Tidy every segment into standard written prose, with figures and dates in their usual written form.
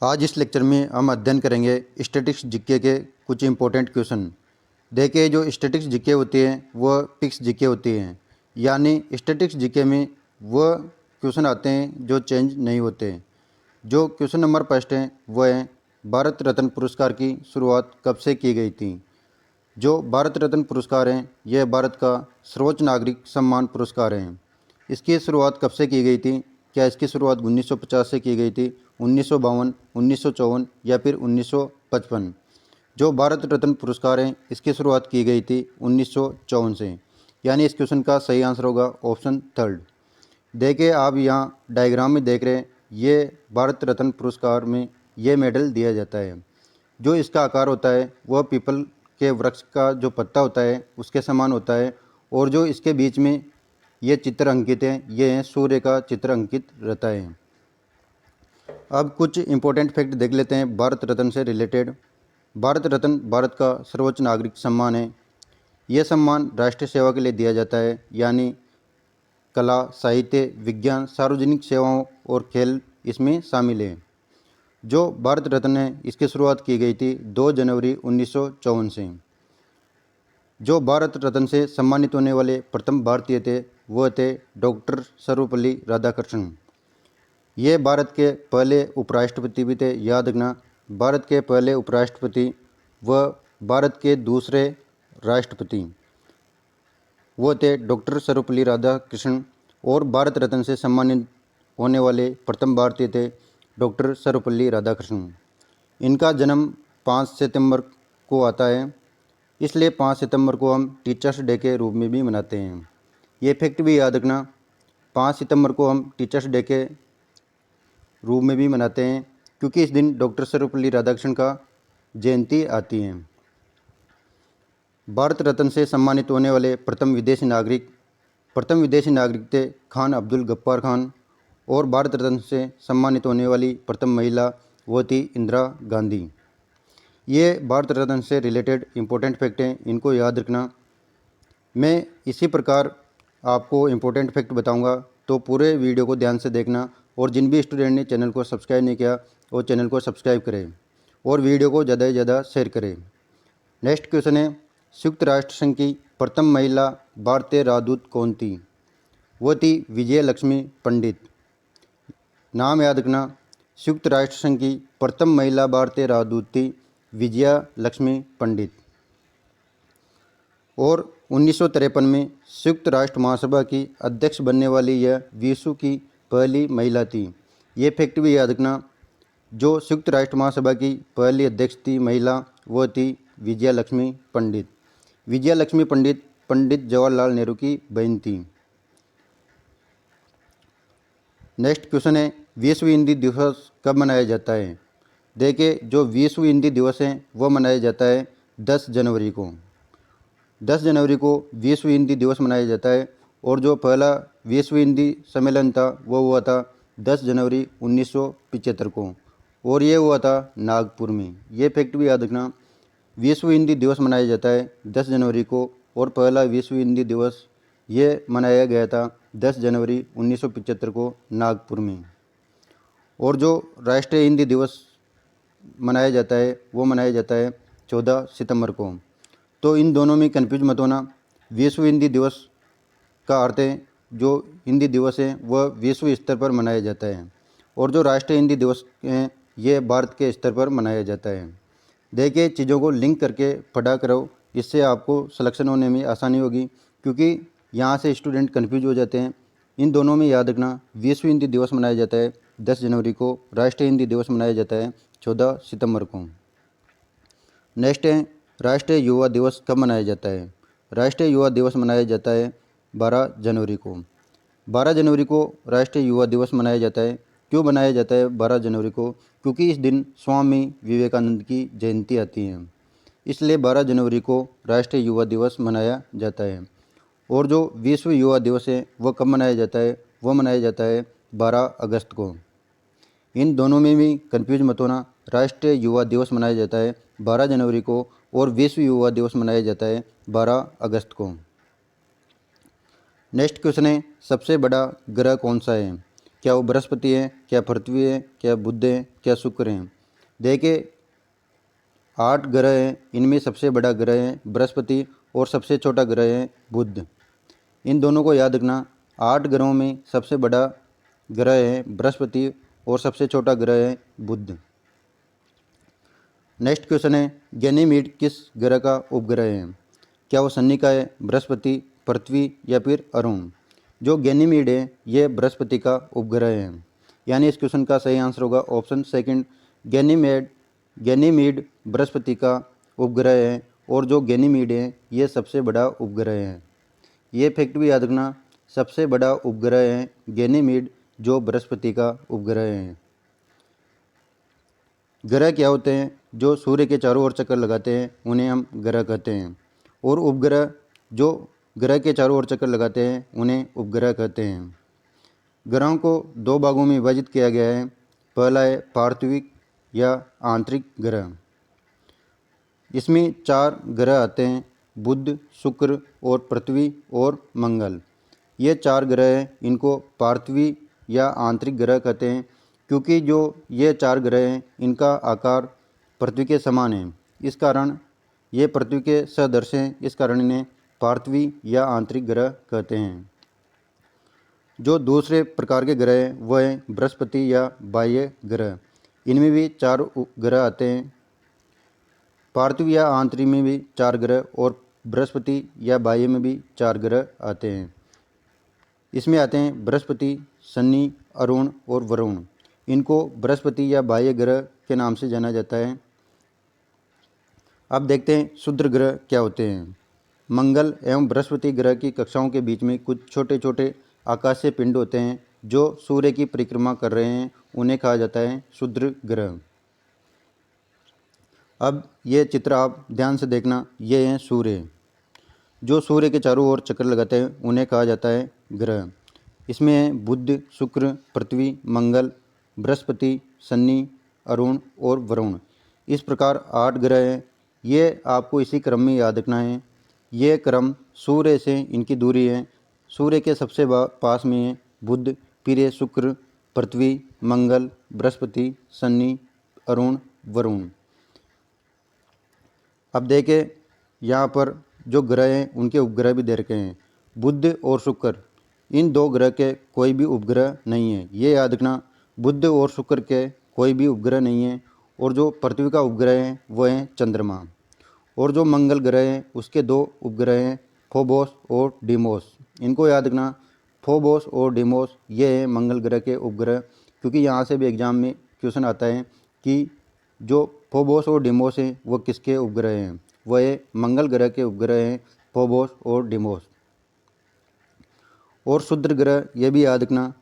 आज इस लेक्चर में हम अध्ययन करेंगे स्टैटिक्स जीके के कुछ इंपॉर्टेंट क्वेश्चन। देखिए, जो स्टैटिक्स जीके होती हैं वह फिक्स जीके होती हैं, यानी स्टैटिक्स जीके में वह क्वेश्चन आते हैं जो चेंज नहीं होते। जो क्वेश्चन नंबर फर्स्ट है वह है, भारत रत्न पुरस्कार की शुरुआत कब से की गई थी। जो भारत रत्न पुरस्कार हैं यह भारत का सर्वोच्च नागरिक सम्मान पुरस्कार हैं। इसकी शुरुआत कब से की गई थी? क्या इसकी शुरुआत 1950 से की गई थी, 1952, 1954 या फिर 1955? जो भारत रत्न पुरस्कार हैं इसकी शुरुआत की गई थी 1954 से, यानी इस क्वेश्चन का सही आंसर होगा ऑप्शन थर्ड। देखिए, आप यहाँ डायग्राम में देख रहे हैं, ये भारत रत्न पुरस्कार में ये मेडल दिया जाता है। जो इसका आकार होता है वह पीपल के वृक्ष का जो पत्ता होता है उसके समान होता है, और जो इसके बीच में ये चित्र अंकित हैं ये हैं सूर्य का चित्र अंकित रहता है। अब कुछ इंपॉर्टेंट फैक्ट देख लेते हैं भारत रत्न से रिलेटेड। भारत रत्न भारत का सर्वोच्च नागरिक सम्मान है। यह सम्मान राष्ट्रीय सेवा के लिए दिया जाता है, यानी कला, साहित्य, विज्ञान, सार्वजनिक सेवाओं और खेल इसमें शामिल है। जो भारत रत्न है इसकी शुरुआत की गई थी 2 जनवरी 1954 से। जो भारत रत्न से सम्मानित होने वाले प्रथम भारतीय थे वह थे डॉक्टर सर्वपल्ली राधाकृष्णन। ये भारत के पहले उपराष्ट्रपति भी थे, याद रखना। भारत के पहले उपराष्ट्रपति व भारत के दूसरे राष्ट्रपति वो थे डॉक्टर सर्वपल्ली राधाकृष्णन, और भारत रत्न से सम्मानित होने वाले प्रथम भारतीय थे डॉक्टर सर्वपल्ली राधाकृष्णन। इनका जन्म 5 सितंबर को आता है, इसलिए 5 सितंबर को हम टीचर्स डे के रूप में भी मनाते हैं। ये फैक्ट भी याद रखना, 5 सितंबर को हम टीचर्स डे के रूप में भी मनाते हैं क्योंकि इस दिन डॉक्टर सर्वपल्ली राधाकृष्णन का जयंती आती है। भारत रत्न से सम्मानित होने वाले प्रथम विदेशी नागरिक थे खान अब्दुल गफ्फार खान, और भारत रत्न से सम्मानित होने वाली प्रथम महिला वो थी इंदिरा गांधी। ये भारत रत्न से रिलेटेड इंपॉर्टेंट फैक्ट हैं, इनको याद रखना। मैं इसी प्रकार आपको इंपॉर्टेंट फैक्ट बताऊंगा, तो पूरे वीडियो को ध्यान से देखना, और जिन भी स्टूडेंट ने चैनल को सब्सक्राइब नहीं किया वो चैनल को सब्सक्राइब करें और वीडियो को ज़्यादा से ज़्यादा शेयर करें। नेक्स्ट क्वेश्चन है, संयुक्त राष्ट्र संघ की प्रथम महिला भारतीय राजदूत कौन थी? वो थी विजय लक्ष्मी पंडित। नाम याद रखना, संयुक्त राष्ट्र संघ की प्रथम महिला भारतीय राजदूत थी विजया लक्ष्मी पंडित। और 1953 में संयुक्त राष्ट्र महासभा की अध्यक्ष बनने वाली यह विश्व की पहली महिला थी। ये फैक्ट भी याद रखना, जो संयुक्त राष्ट्र महासभा की पहली अध्यक्ष थी महिला वो थी विजया लक्ष्मी पंडित। विजया लक्ष्मी पंडित पंडित जवाहरलाल नेहरू की बहन थी। नेक्स्ट क्वेश्चन है, विश्व हिंदी दिवस कब मनाया जाता है? देखिए, जो विश्व हिंदी दिवस है वह मनाया जाता है 10 जनवरी को। 10 जनवरी को विश्व हिंदी दिवस मनाया जाता है, और जो पहला विश्व हिंदी सम्मेलन था वो हुआ था 10 जनवरी 1975 को, और ये हुआ था नागपुर में। ये फैक्ट भी याद रखना, विश्व हिंदी दिवस मनाया जाता है 10 जनवरी को, और पहला विश्व हिंदी दिवस ये मनाया गया था 10 जनवरी 1975 को नागपुर में। और जो राष्ट्रीय हिंदी दिवस मनाया जाता है वो मनाया जाता है 14 सितंबर को। तो इन दोनों में कंफ्यूज मत होना। विश्व हिंदी दिवस का अर्थ है जो हिंदी दिवस है वह विश्व स्तर पर मनाया जाता है, और जो राष्ट्रीय हिंदी दिवस है ये भारत के स्तर पर मनाया जाता है। देखिए, चीज़ों को लिंक करके पढ़ा करो, इससे आपको सिलेक्शन होने में आसानी होगी, क्योंकि यहाँ से स्टूडेंट कन्फ्यूज हो जाते हैं। इन दोनों में याद रखना, विश्व हिंदी दिवस मनाया जाता है 10 जनवरी को, राष्ट्रीय हिंदी दिवस मनाया जाता है 14 सितंबर को। नेक्स्ट है, राष्ट्रीय युवा दिवस कब मनाया जाता है? राष्ट्रीय युवा दिवस मनाया जाता है 12 जनवरी को। 12 जनवरी को राष्ट्रीय युवा दिवस मनाया जाता है। क्यों मनाया जाता है 12 जनवरी को? क्योंकि इस दिन स्वामी विवेकानंद की जयंती आती है, इसलिए 12 जनवरी को राष्ट्रीय युवा दिवस मनाया जाता है। और जो विश्व युवा दिवस है वह कब मनाया जाता है? वह मनाया जाता है 12 अगस्त को। इन दोनों में भी कंफ्यूज मत होना, राष्ट्रीय युवा दिवस मनाया जाता है 12 जनवरी को, और विश्व युवा दिवस मनाया जाता है 12 अगस्त को। नेक्स्ट क्वेश्चन है, सबसे बड़ा ग्रह कौन सा है? क्या वो बृहस्पति है, क्या पृथ्वी है, क्या बुध है, क्या शुक्र है। देखिए 8 ग्रह हैं, इनमें सबसे बड़ा ग्रह है बृहस्पति और सबसे छोटा ग्रह है बुध। इन दोनों को याद रखना। 8 ग्रहों में सबसे बड़ा ग्रह है बृहस्पति और सबसे छोटा ग्रह है बुध। नेक्स्ट क्वेश्चन है, गैनीमीड किस ग्रह का उपग्रह है। क्या वो शनि का है, बृहस्पति, पृथ्वी या फिर अरुण। जो गैनीमीड है ये बृहस्पति का उपग्रह है, यानी इस क्वेश्चन का सही आंसर होगा ऑप्शन सेकंड, गैनीमीड बृहस्पति का उपग्रह है और जो गैनीमीड है ये सबसे बड़ा उपग्रह है। ये फैक्ट भी याद रखना, सबसे बड़ा उपग्रह है गैनीमीड जो बृहस्पति का उपग्रह है। ग्रह क्या होते हैं, जो सूर्य के चारों ओर चक्कर लगाते हैं उन्हें हम ग्रह कहते हैं, और उपग्रह जो ग्रह के चारों ओर चक्कर लगाते हैं उन्हें उपग्रह कहते हैं। ग्रहों को 2 भागों में विभाजित किया गया है। पहला है पार्थिविक या आंतरिक ग्रह। इसमें 4 ग्रह आते हैं, बुध, शुक्र और पृथ्वी और मंगल। ये 4 ग्रह हैं, इनको पार्थिवी या आंतरिक ग्रह कहते हैं, क्योंकि जो ये 4 ग्रह हैं इनका आकार पृथ्वी के समान है। इस कारण ये पृथ्वी के सदृश हैं, इस कारण इन्हें पार्थिवी या आंतरिक ग्रह कहते हैं। जो दूसरे प्रकार के ग्रह हैं वह हैं बृहस्पति या बाह्य ग्रह। इनमें भी 4 ग्रह आते हैं, पार्थिव या आंतरिक में भी 4 ग्रह और बृहस्पति या बाह्य में भी 4 ग्रह आते हैं। इसमें आते हैं बृहस्पति, शनि, अरुण और वरुण। इनको बृहस्पति या बाह्य ग्रह के नाम से जाना जाता है। अब देखते हैं क्षुद्र ग्रह क्या होते हैं। मंगल एवं बृहस्पति ग्रह की कक्षाओं के बीच में कुछ छोटे छोटे आकाशीय पिंड होते हैं जो सूर्य की परिक्रमा कर रहे हैं, उन्हें कहा जाता है क्षुद्र ग्रह। अब ये चित्र आप ध्यान से देखना, ये हैं सूर्य। जो सूर्य के चारों ओर चक्कर लगाते हैं उन्हें कहा जाता है ग्रह। इसमें हैं बुध, शुक्र, पृथ्वी, मंगल, बृहस्पति, शनि, अरुण और वरुण। इस प्रकार 8 ग्रह हैं। ये आपको इसी क्रम में याद रखना है। ये क्रम सूर्य से इनकी दूरी है। सूर्य के सबसे पास में है बुध, फिर है शुक्र, पृथ्वी, मंगल, बृहस्पति, शनि, अरुण, वरुण। अब देखें यहाँ पर जो ग्रह हैं उनके उपग्रह भी दे रखे हैं। बुध और शुक्र, इन 2 ग्रह के कोई भी उपग्रह नहीं है, ये याद रखना। बुध और शुक्र के कोई भी उपग्रह नहीं है। और जो पृथ्वी का उपग्रह है वह है चंद्रमा। और जो मंगल ग्रह है उसके 2 उपग्रह हैं, फोबोस और डीमोस। इनको याद रखना, फोबोस और डीमोस ये है मंगल ग्रह के उपग्रह, क्योंकि यहाँ से भी एग्जाम में क्वेश्चन आता है कि जो फोबोस और डीमोस हैं वो किसके उपग्रह हैं। वह मंगल ग्रह के उपग्रह हैं फोबोस और डीमोस। और क्षुद्र ग्रह ये भी याद रखना,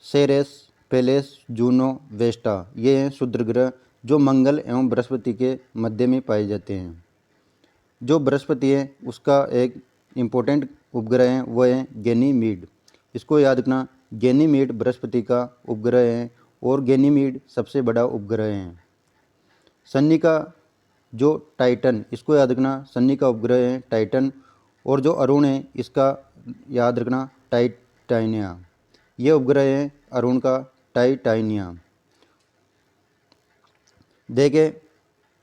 सेरेस, पेलेस, जूनो, वेस्टा, ये हैं क्षुद्र ग्रह जो मंगल एवं बृहस्पति के मध्य में पाए जाते हैं। जो बृहस्पति है उसका एक इम्पोर्टेंट उपग्रह है वह है गैनीमीड। इसको याद रखना, गैनीमीड बृहस्पति का उपग्रह है और गैनीमीड सबसे बड़ा उपग्रह है। शनि का जो टाइटन, इसको याद रखना, शनि का उपग्रह है टाइटन। और जो अरुण है इसका याद रखना टाइटानिया। ये उपग्रह है अरुण का टाइटानिया। देखें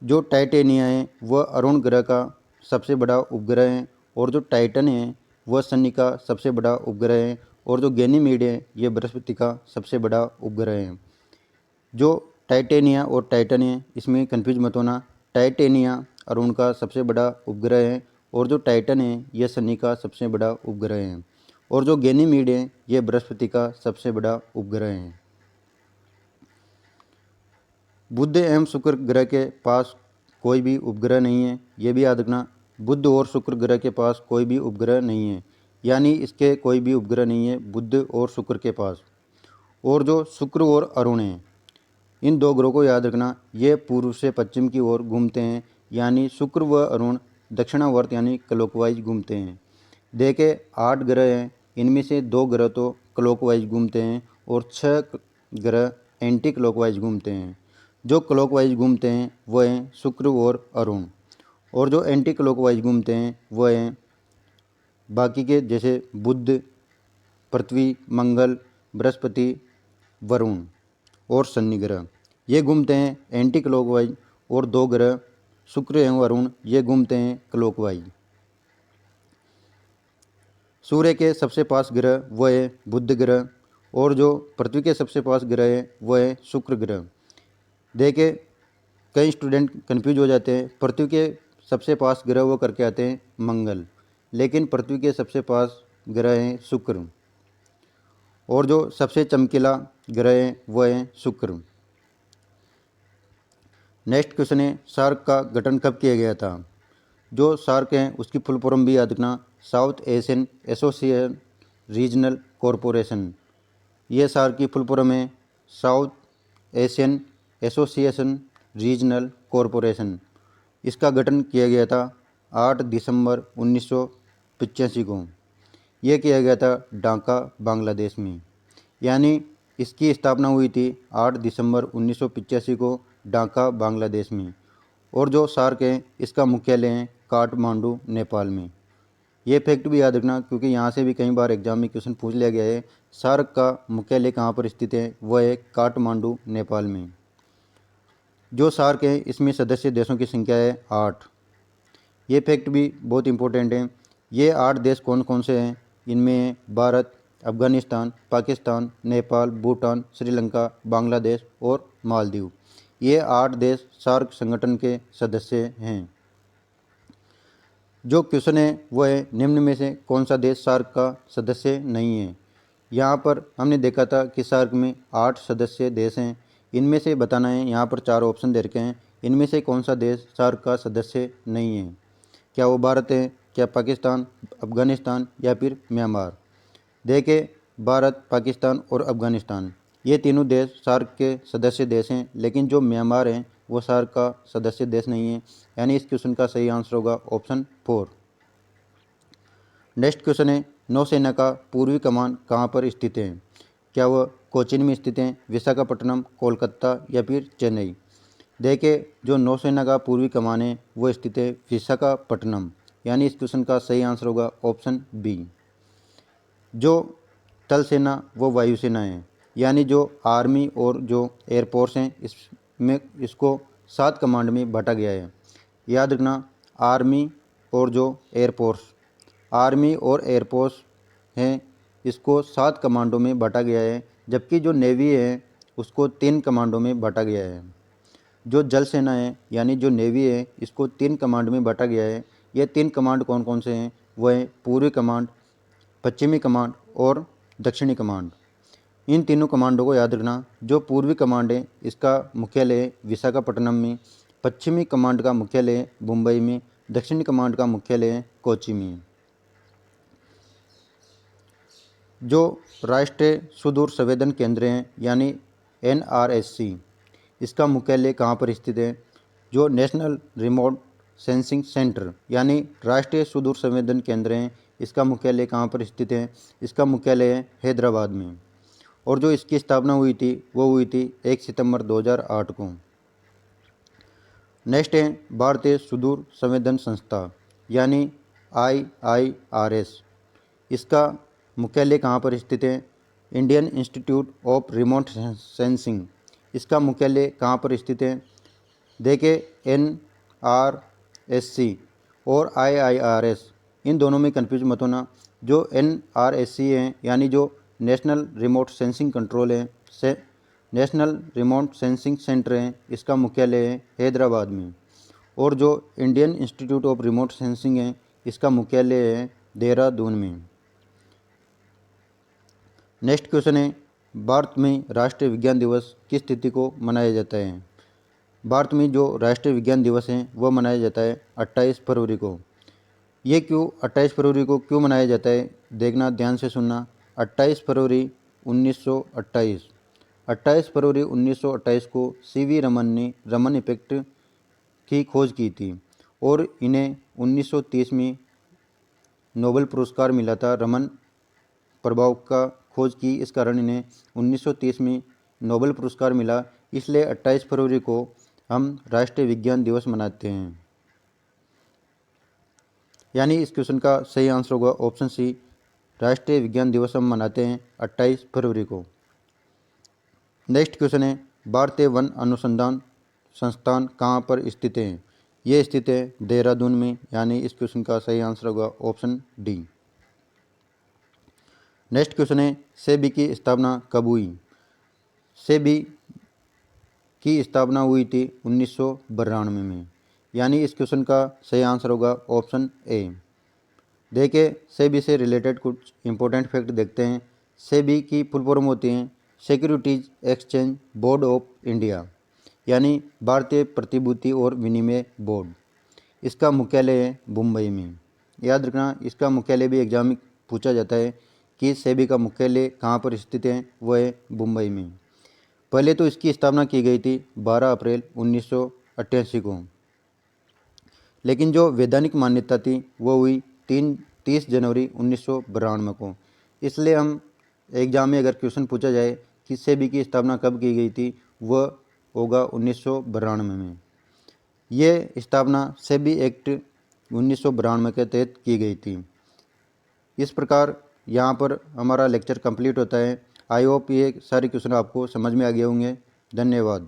जो टाइटेनिया है वह अरुण ग्रह का सबसे बड़ा उपग्रह है और जो टाइटन है वह शनि का सबसे बड़ा उपग्रह है और जो गैनीमीड है ये बृहस्पति का सबसे बड़ा उपग्रह है। जो टाइटेनिया और टाइटन है इसमें कंफ्यूज मत होना, टाइटेनिया अरुण का सबसे बड़ा उपग्रह है और जो टाइटन है यह शनि का सबसे बड़ा उपग्रह है और जो गैनीमीड है यह बृहस्पति का सबसे बड़ा उपग्रह है। बुध एवं शुक्र ग्रह के पास कोई भी उपग्रह नहीं है, ये भी याद रखना। बुध और शुक्र ग्रह के पास कोई भी उपग्रह नहीं है, यानी इसके कोई भी उपग्रह नहीं है बुध और शुक्र के पास। और जो शुक्र और अरुण हैं इन 2 ग्रहों को याद रखना, ये पूर्व से पश्चिम की ओर घूमते हैं, यानी शुक्र व अरुण दक्षिणावर्त यानी क्लॉकवाइज घूमते हैं। देखे 8 ग्रह हैं, इनमें से 2 ग्रह तो क्लॉकवाइज घूमते हैं और 6 ग्रह एंटी क्लॉकवाइज घूमते हैं। जो क्लॉकवाइज घूमते हैं वह हैं शुक्र और अरुण, और जो एंटी क्लॉकवाइज घूमते हैं वह हैं बाकी के, जैसे बुध, पृथ्वी, मंगल, बृहस्पति, वरुण और शनि ग्रह ये घूमते हैं एंटी क्लॉकवाइज, और 2 ग्रह शुक्र एवं वरुण ये घूमते हैं क्लॉकवाइज। सूर्य के सबसे पास ग्रह वह है बुध ग्रह, और जो पृथ्वी के सबसे पास ग्रह है वह है शुक्र ग्रह। देखिए कई स्टूडेंट कंफ्यूज हो जाते हैं, पृथ्वी के सबसे पास ग्रह वो करके आते हैं मंगल, लेकिन पृथ्वी के सबसे पास ग्रह है शुक्र, और जो सबसे चमकीला ग्रह है वह है शुक्र। नेक्स्ट क्वेश्चन है सार्क का गठन कब किया गया था। जो सार्क है उसकी फुल फॉर्म भी याद रखना, south Asian association regional corporation. ये सार्क की फुल फॉर्म है south Asian association regional corporation. इसका गठन किया गया था 8 दिसंबर 1985 को। यह किया गया था ढाका बांग्लादेश में, यानी इसकी स्थापना हुई थी 8 दिसंबर 1985 को ढाका बांग्लादेश में। और जो सार्क है इसका मुख्यालय है काठमांडू नेपाल में। ये फैक्ट भी याद रखना क्योंकि यहाँ से भी कई बार एग्जाम में क्वेश्चन पूछ लिया गया है। सार्क का मुख्यालय कहाँ पर स्थित है, वह है काठमांडू नेपाल में। जो सार्क है इसमें सदस्य देशों की संख्या है 8। ये फैक्ट भी बहुत इंपॉर्टेंट है। ये 8 देश कौन कौन से हैं, इनमें है भारत, अफगानिस्तान, पाकिस्तान, नेपाल, भूटान, श्रीलंका, बांग्लादेश और मालदीव। ये 8 देश सार्क संगठन के सदस्य हैं। जो क्वेश्चन है वह है निम्न में से कौन सा देश सार्क का सदस्य नहीं है। यहाँ पर हमने देखा था कि सार्क में 8 सदस्य देश हैं, इनमें से बताना है। यहाँ पर 4 ऑप्शन दे रखे हैं, इनमें से कौन सा देश सार्क का सदस्य नहीं है। क्या वो भारत है, क्या पाकिस्तान, अफगानिस्तान या फिर म्यांमार। देखें भारत, पाकिस्तान और अफगानिस्तान ये तीनों देश सार्क के सदस्य देश हैं, लेकिन जो म्यांमार हैं वो सार्क का सदस्य देश नहीं है, यानी इस क्वेश्चन का सही आंसर होगा ऑप्शन 4। नेक्स्ट क्वेश्चन है नौसेना का पूर्वी कमान कहाँ पर स्थित है। क्या वह कोचीन में स्थित है, विशाखापट्टनम, कोलकाता या फिर चेन्नई। देखिए जो नौसेना का पूर्वी कमान है वो स्थित है विशाखापट्टनम, यानी इस क्वेश्चन का सही आंसर होगा ऑप्शन बी। जो थल सेना वो वायुसेना है, यानी जो आर्मी और जो एयरफोर्स हैं इसमें इसको 7 कमांड में बांटा गया है। याद रखना आर्मी और जो एयरफोर्स, आर्मी और एयरफोर्स हैं इसको 7 कमांडों में बांटा गया है, जबकि जो नेवी है उसको 3 कमांडों में बांटा गया है। जो जल सेना है यानी जो नेवी है इसको 3 कमांड में बांटा गया है। ये 3 कमांड कौन कौन से हैं, वह है पूर्वी कमांड, पश्चिमी कमांड और दक्षिणी कमांड। इन तीनों कमांडों को याद रखना। जो पूर्वी कमांड है इसका मुख्यालय है विशाखापट्टनम में, पश्चिमी कमांड का मुख्यालय है मुंबई में, दक्षिणी कमांड का मुख्यालय है कोच्चि में। जो राष्ट्रीय सुदूर संवेदन केंद्र हैं यानी NRSC, इसका मुख्यालय कहाँ पर स्थित है। जो नेशनल रिमोट सेंसिंग सेंटर यानी राष्ट्रीय सुदूर संवेदन केंद्र हैं इसका मुख्यालय कहाँ पर स्थित है, इसका मुख्यालय है हैदराबाद में। और जो इसकी स्थापना हुई थी वो हुई थी 1 सितंबर 2008 को। नेक्स्ट है भारतीय सुदूर संवेदन संस्था यानी IIRS, इसका मुख्यालय कहाँ पर स्थित है। Indian institute of remote sensing, इसका मुख्यालय कहाँ पर स्थित है। देखिए NRSC और IIRS इन दोनों में कंफ्यूज मत होना। जो NRSC है यानी जो नेशनल रिमोट सेंसिंग कंट्रोल है से नेशनल रिमोट सेंसिंग सेंटर है, इसका मुख्यालय है हैदराबाद में। और जो Indian institute of remote sensing है इसका मुख्यालय है देहरादून में। नेक्स्ट क्वेश्चन है भारत में राष्ट्रीय विज्ञान दिवस किस तिथि को मनाया जाता है। भारत में जो राष्ट्रीय विज्ञान दिवस है वह मनाया जाता है 28 फरवरी को। ये क्यों 28 फरवरी को क्यों मनाया जाता है, देखना ध्यान से सुनना। 28 फरवरी 1928, 28 फरवरी 1928 को CV रमन ने रमन इफेक्ट की खोज की थी और इन्हें 1930 में नोबेल पुरस्कार मिला था। रमन प्रभाव का खोज की, इस कारण इन्हें 1930 में नोबेल पुरस्कार मिला। इसलिए 28 फरवरी को हम राष्ट्रीय विज्ञान दिवस मनाते हैं, यानी इस क्वेश्चन का सही आंसर होगा ऑप्शन सी। राष्ट्रीय विज्ञान दिवस हम मनाते हैं 28 फरवरी को। नेक्स्ट क्वेश्चन है, भारतीय वन अनुसंधान संस्थान कहाँ पर स्थित है? ये स्थित है देहरादून में, यानी इस क्वेश्चन का सही आंसर होगा ऑप्शन डी। नेक्स्ट क्वेश्चन है, सेबी की स्थापना कब हुई? सेबी की स्थापना हुई थी 1992 में, यानी इस क्वेश्चन का सही आंसर होगा ऑप्शन ए। देखिए सेबी से रिलेटेड कुछ इंपॉर्टेंट फैक्ट देखते हैं। सेबी की फुल फॉर्म होती हैं securities exchange board of India, यानी भारतीय प्रतिभूति और विनिमय बोर्ड। इसका मुख्यालय है मुंबई में। याद रखना, इसका मुख्यालय भी एग्जाम में पूछा जाता है कि सेबी का मुख्यालय कहाँ पर स्थित है, वो है मुंबई में। पहले तो इसकी स्थापना की गई थी 12 अप्रैल 1988 को, लेकिन जो वैधानिक मान्यता थी वो हुई 30 जनवरी 1992 को। इसलिए हम एग्जाम में अगर क्वेश्चन पूछा जाए कि सेबी की स्थापना कब की गई थी, वह होगा 1992 में। ये स्थापना सेबी एक्ट 1992 के तहत की गई थी। इस प्रकार यहाँ पर हमारा लेक्चर कंप्लीट होता है। आई होप ये सारे क्वेश्चन आपको समझ में आ गए होंगे। धन्यवाद।